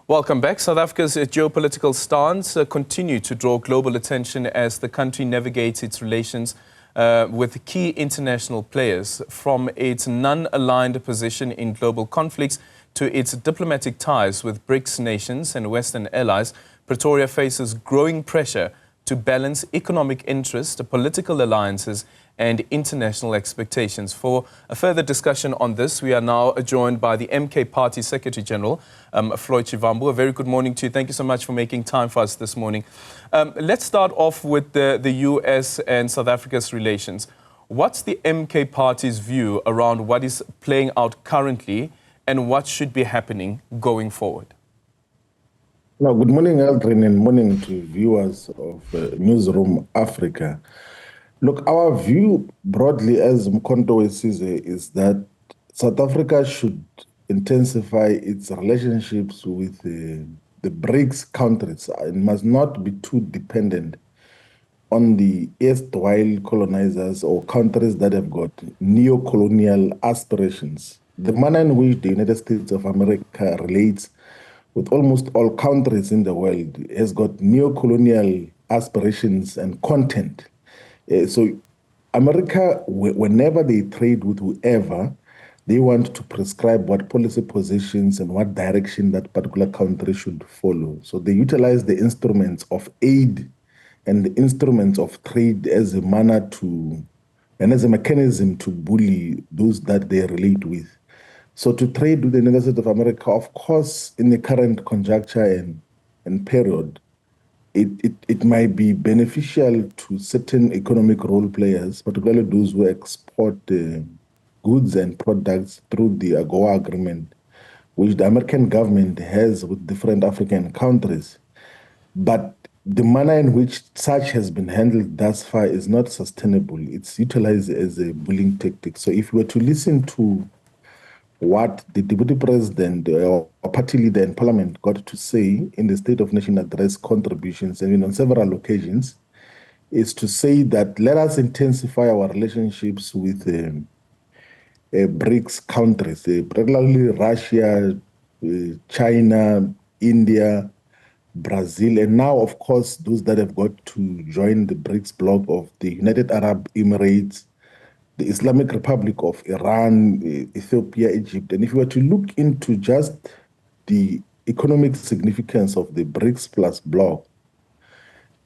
Welcome back. South Africa's geopolitical stance continue to draw global attention as the country navigates its relations with key international players. From its non-aligned position in global conflicts to its diplomatic ties with BRICS nations and Western allies, Pretoria faces growing pressure to balance economic interests, political alliances and international expectations. For a further discussion on this, we are now joined by the MK Party Secretary General, Floyd Shivambu. A very good morning to you. Thank you so much for making time for us this morning. Let's start off with the US and South Africa's relations. What's the MK Party's view around what is playing out currently and what should be happening going forward? Well, good morning, Aldrin, and morning to viewers of Newzroom Afrika. Look, our view broadly as Mkhonto sees it is that South Africa should intensify its relationships with the BRICS countries. It must not be too dependent on the erstwhile colonizers or countries that have got neo-colonial aspirations. The manner in which the United States of America relates with almost all countries in the world has got neo-colonial aspirations and content. So America, whenever they trade with whoever, they want to prescribe what policy positions and what direction that particular country should follow. So they utilize the instruments of aid and the instruments of trade as a manner to, and as a mechanism to bully those that they relate with. So to trade with the United States of America, of course, in the current conjuncture and period, it might be beneficial to certain economic role players, particularly those who export goods and products through the AGOA agreement, which the American government has with different African countries. But the manner in which such has been handled thus far is not sustainable. It's utilized as a bullying tactic. So if we were to listen to what the Deputy President or party leader in Parliament got to say in the State of Nation Address contributions, and on several occasions, is to say that let us intensify our relationships with BRICS countries, particularly Russia, China, India, Brazil, and now, of course, those that have got to join the BRICS bloc of the United Arab Emirates, the Islamic Republic of Iran, Ethiopia, Egypt. And if you were to look into just the economic significance of the BRICS plus bloc,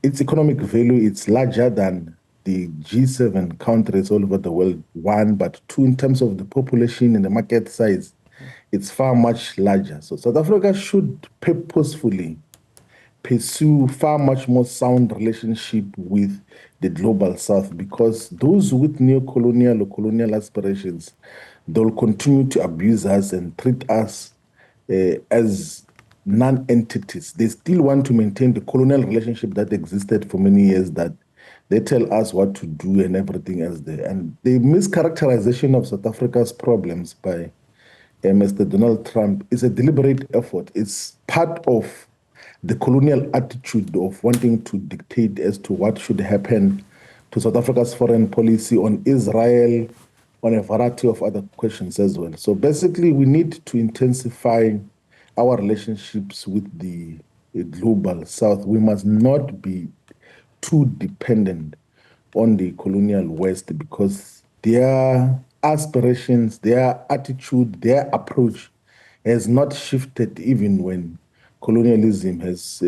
its economic value is larger than the G7 countries all over the world, one, but two, in terms of the population and the market size, it's far much larger. So South Africa should purposefully pursue far much more sound relationship with the global south, because those with neo-colonial or colonial aspirations, they'll continue to abuse us and treat us as non-entities. They still want to maintain the colonial relationship that existed for many years, that they tell us what to do and everything else there. And the mischaracterization of South Africa's problems by Mr. Donald Trump is a deliberate effort. It's part of the colonial attitude of wanting to dictate as to what should happen to South Africa's foreign policy on Israel, on a variety of other questions as well. So basically, we need to intensify our relationships with the global south. We must not be too dependent on the colonial West, because their aspirations, their attitude, their approach has not shifted even when colonialism has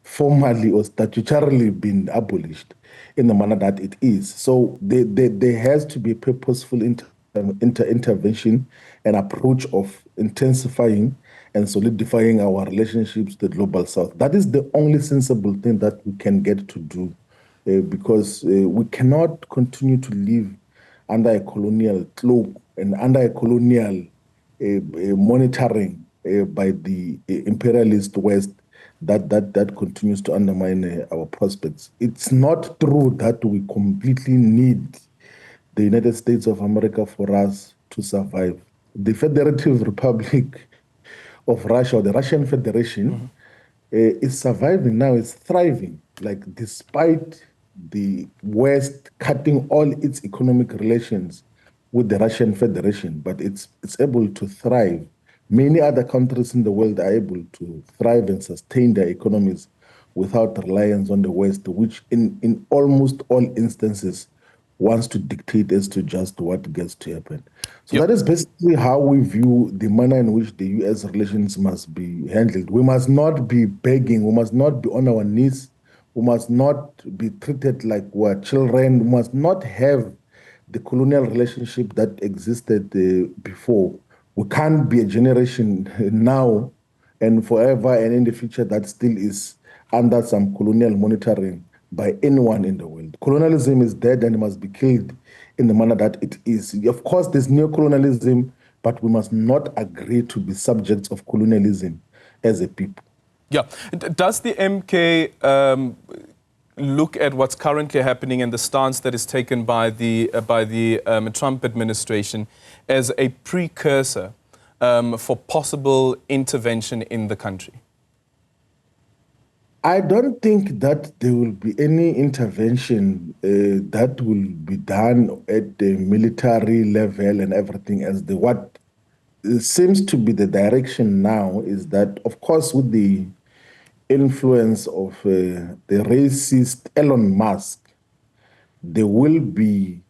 formally or statutorily been abolished in the manner that it is. So there has to be a purposeful intervention and approach of intensifying and solidifying our relationships with the global south. That is the only sensible thing that we can get to do, because we cannot continue to live under a colonial cloak and under a colonial monitoring by the imperialist West that continues to undermine our prospects. It's not true that we completely need the United States of America for us to survive. The Federative Republic of Russia, or the Russian Federation, is surviving now, is thriving, like despite the West cutting all its economic relations with the Russian Federation, but it's able to thrive Many other countries in the world are able to thrive and sustain their economies without reliance on the West, which in almost all instances wants to dictate as to just what gets to happen. So Yep. that is basically how we view the manner in which the U.S. relations must be handled. We must not be begging. We must not be on our knees. We must not be treated like we're children. We must not have the colonial relationship that existed before. We can't be a generation now and forever and in the future that still is under some colonial monitoring by anyone in the world. Colonialism is dead and must be killed in the manner that it is. Of course, there's neo-colonialism, but we must not agree to be subjects of colonialism as a people. Yeah. Does the MK look at what's currently happening and the stance that is taken by the Trump administration as a precursor for possible intervention in the country? I don't think that there will be any intervention that will be done at the military level and everything else. What seems to be the direction now is that, of course, with the influence of the racist Elon Musk, there will be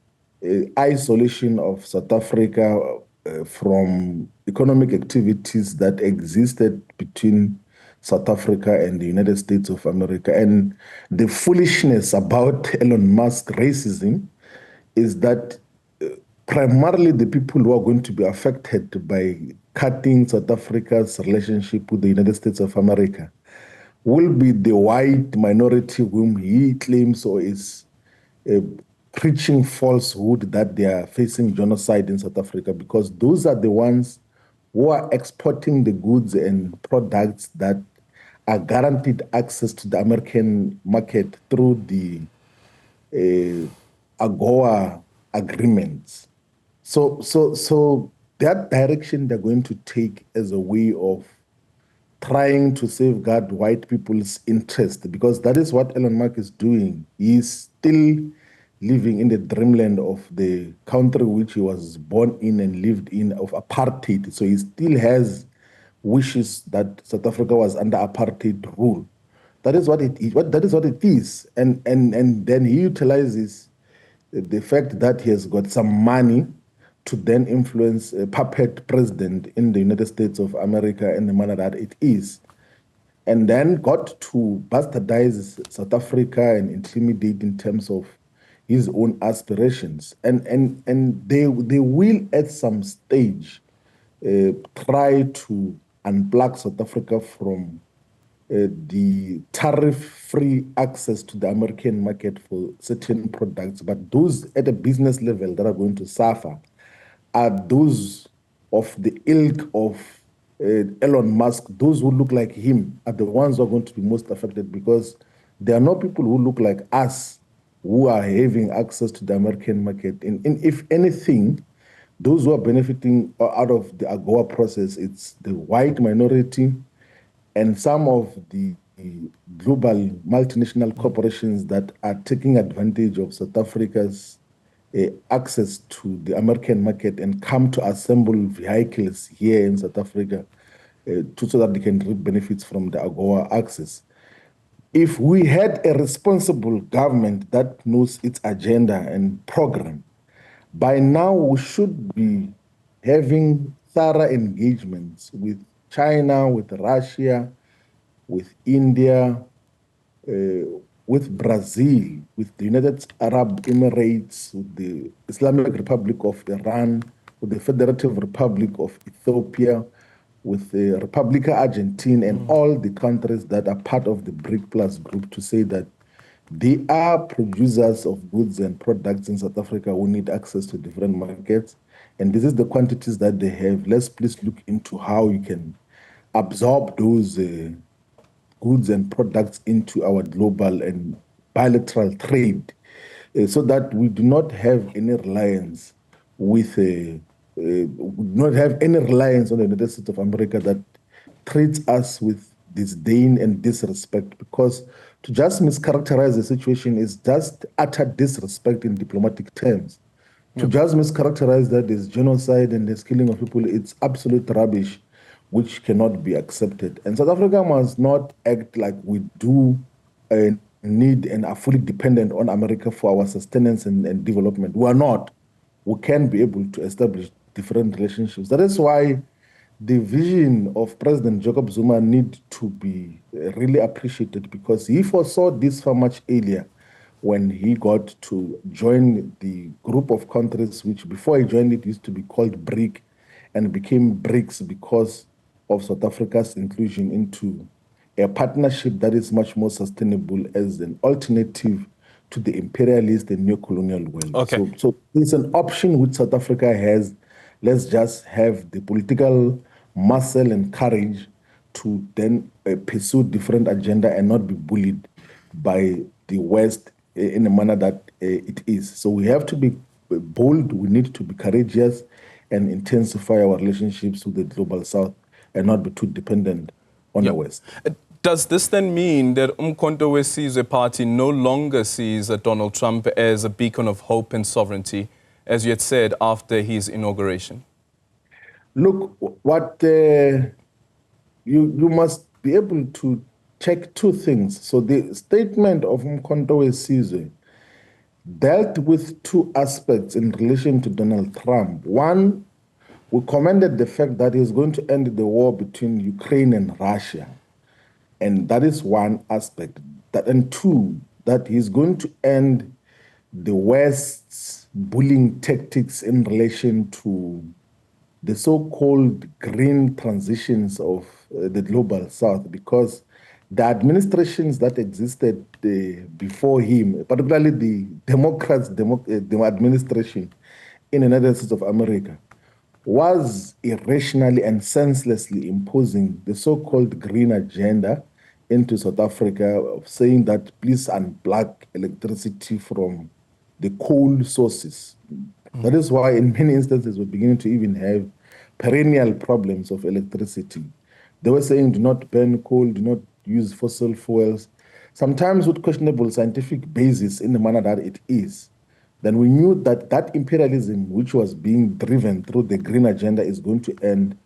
isolation of South Africa from economic activities that existed between South Africa and the United States of America. And the foolishness about Elon Musk racism is that primarily the people who are going to be affected by cutting South Africa's relationship with the United States of America will be the white minority whom he claims or is preaching falsehood that they are facing genocide in South Africa, because those are the ones who are exporting the goods and products that are guaranteed access to the American market through the AGOA agreements. So that direction they're going to take as a way of trying to safeguard white people's interest, because that is what Elon Musk is doing. He's still living in the dreamland of the country which he was born in and lived in, of apartheid. So he still has wishes that South Africa was under apartheid rule. That is what it is. That is what it is. And then he utilizes the fact that he has got some money to then influence a puppet president in the United States of America in the manner that it is, and then got to bastardize South Africa and intimidate in terms of his own aspirations. And they will at some stage try to unplug South Africa from the tariff-free access to the American market for certain products. But those at a business level that are going to suffer are those of the ilk of Elon Musk. Those who look like him are the ones who are going to be most affected, because there are no people who look like us who are having access to the American market. And if anything, those who are benefiting out of the AGOA process, it's the white minority and some of the global multinational corporations that are taking advantage of South Africa's access to the American market and come to assemble vehicles here in South Africa so that they can reap benefits from the AGOA access. If we had a responsible government that knows its agenda and program, by now we should be having thorough engagements with China, with Russia, with India, with Brazil, with the United Arab Emirates, with the Islamic Republic of Iran, with the Federative Republic of Ethiopia, with the Republica Argentina, and all the countries that are part of the BRIC Plus group, to say that they are producers of goods and products in South Africa who need access to different markets. And this is the quantities that they have. Let's please look into how you can absorb those goods and products into our global and bilateral trade, so that we do not have any reliance with not have any reliance on the United States of America that treats us with disdain and disrespect, because to just mischaracterize the situation is just utter disrespect in diplomatic terms. To just mischaracterize that there's genocide and there's killing of people, it's absolute rubbish. which cannot be accepted. And South Africa must not act like we do need and are fully dependent on America for our sustenance and development. We are not. We can be able to establish different relationships. That is why the vision of President Jacob Zuma need to be really appreciated, because he foresaw this far much earlier when he got to join the group of countries which before he joined it used to be called BRIC and became BRICS because of South Africa's inclusion into a partnership that is much more sustainable as an alternative to the imperialist and neo-colonial world. Okay. So it's an option which South Africa has. Let's just have the political muscle and courage to then pursue different agenda and not be bullied by the West in a manner that it is. So we have to be bold, we need to be courageous and intensify our relationships with the global South and not be too dependent on the West. Does this then mean that Umkhonto we Sizwe party no longer sees Donald Trump as a beacon of hope and sovereignty, as you had said after his inauguration? Look, what you must be able to check two things. So the statement of Umkhonto we Sizwe dealt with two aspects in relation to Donald Trump. One, we commended the fact that he's going to end the war between Ukraine and Russia. And that is one aspect. And two, that he's going to end the West's bullying tactics in relation to the so-called green transitions of the global South, because the administrations that existed before him, particularly the Democrats' the administration in the United States of America, was irrationally and senselessly imposing the so-called green agenda into South Africa, of saying that please unplug electricity from the coal sources. That is why in many instances we're beginning to even have perennial problems of electricity. They were saying do not burn coal, do not use fossil fuels, sometimes with questionable scientific basis in the manner that it is. Then we knew that that imperialism which was being driven through the green agenda is going to end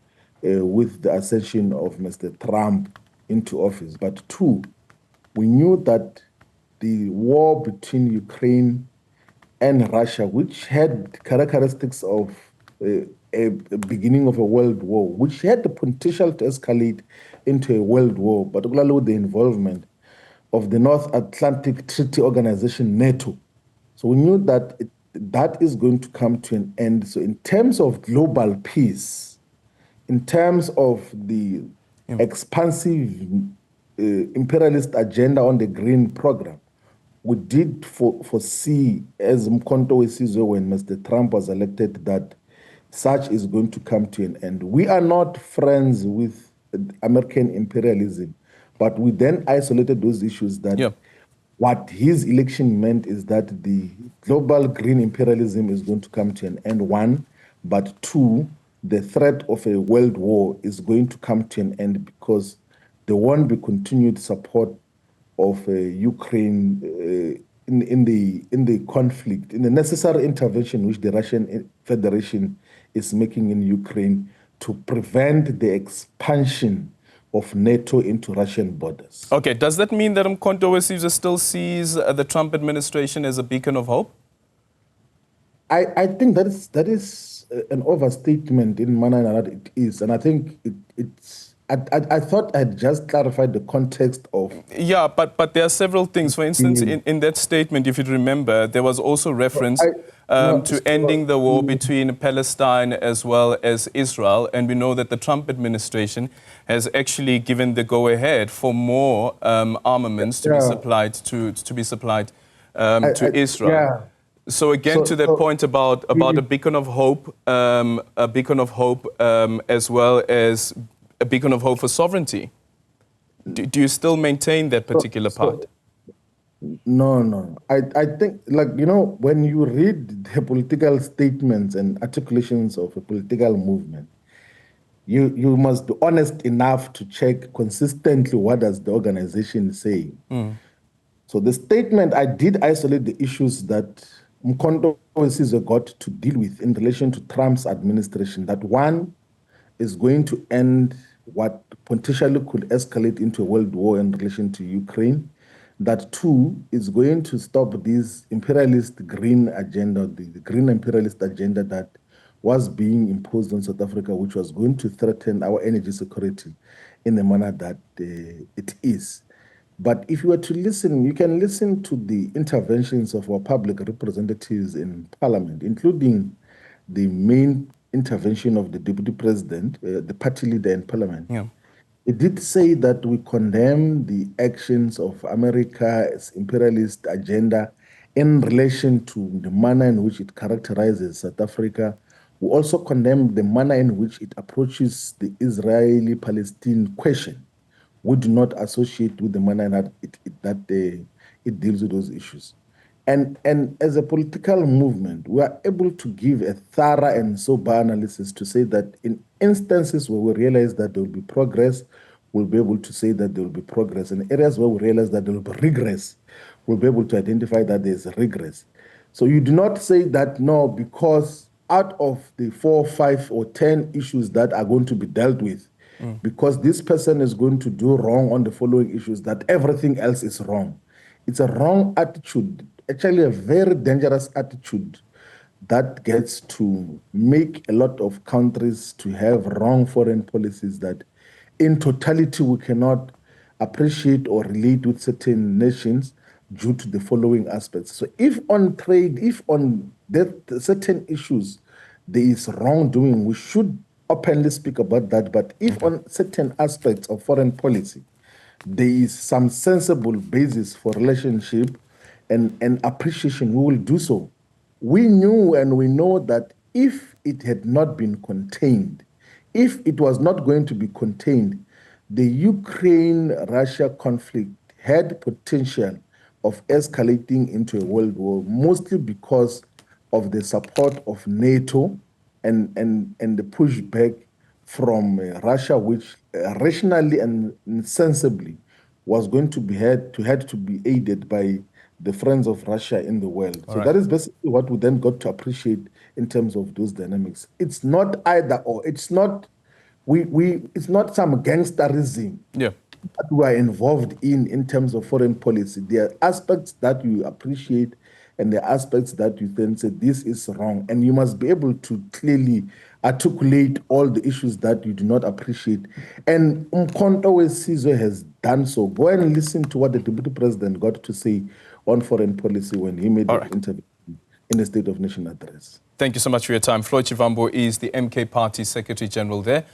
with the ascension of Mr. Trump into office. But two, we knew that the war between Ukraine and Russia, which had characteristics of a beginning of a world war, which had the potential to escalate into a world war, particularly with the involvement of the North Atlantic Treaty Organization, NATO. So we knew that that is going to come to an end. So in terms of global peace, in terms of the expansive imperialist agenda on the green program, we did foresee, as Umkhonto we Sizwe when Mr. Trump was elected, that such is going to come to an end. We are not friends with American imperialism, but we then isolated those issues that what his election meant is that the global green imperialism is going to come to an end, one, but two, the threat of a world war is going to come to an end because there won't be continued support of Ukraine in the conflict, in the necessary intervention which the Russian Federation is making in Ukraine to prevent the expansion of NATO into Russian borders. Okay, does that mean that Umkhonto we Sizwe still sees the Trump administration as a beacon of hope? I think that is an overstatement in manner that it is, and I think it's. I thought I had just clarified the context of... Yeah, but there are several things. For instance, in that statement, if you remember, there was also reference to ending the war between Palestine as well as Israel. And we know that the Trump administration has actually given the go-ahead for more armaments to be supplied to Israel. Yeah. So again, to that point about a beacon of hope, as well as a beacon of hope for sovereignty. Do you still maintain that particular part? No. I think, when you read the political statements and articulations of a political movement, you must be honest enough to check consistently what does the organization say. So the statement, I did isolate the issues that Umkhonto we Sizwe got to deal with in relation to Trump's administration. That one is going to end what potentially could escalate into a world war in relation to Ukraine. That two is going to stop this imperialist green agenda, the green imperialist agenda that was being imposed on South Africa, which was going to threaten our energy security in the manner that it is. But if you were to listen, you can listen to the interventions of our public representatives in Parliament, including the main intervention of the Deputy President, the party leader in Parliament. Yeah. It did say that we condemn the actions of America's imperialist agenda in relation to the manner in which it characterizes South Africa. We also condemn the manner in which it approaches the Israeli-Palestine question. We do not associate with the manner that it deals with those issues. And as a political movement, we are able to give a thorough and sober analysis to say that in instances where we realize that there will be progress, we'll be able to say that there will be progress. In areas where we realize that there will be regress, we'll be able to identify that there's a regress. So you do not say that, no, because out of the 4, 5, or 10 issues that are going to be dealt with, because this person is going to do wrong on the following issues, that everything else is wrong. It's a wrong attitude, actually a very dangerous attitude that gets to make a lot of countries to have wrong foreign policies that in totality we cannot appreciate or relate with certain nations due to the following aspects. So if on trade, if on certain issues there is wrongdoing, we should openly speak about that. But if on certain aspects of foreign policy, there is some sensible basis for relationship and appreciation, we will do so. We knew and we know that if it had not been contained, if it was not going to be contained, the Ukraine-Russia conflict had potential of escalating into a world war, mostly because of the support of NATO and the pushback from Russia, which rationally and sensibly was going to be had to be aided by the friends of Russia in the world. So that is basically what we then got to appreciate in terms of those dynamics. It's not either or. It's not it's not some gangsterism that we are involved in terms of foreign policy. There are aspects that you appreciate and there are aspects that you then say this is wrong. And you must be able to clearly articulate all the issues that you do not appreciate. And Umkhonto weSizwe has done so. Go and listen to what the Deputy President got to say on foreign policy when he made the interview in the State of Nation address. Thank you so much for your time. Floyd Shivambu is the MK Party Secretary General there.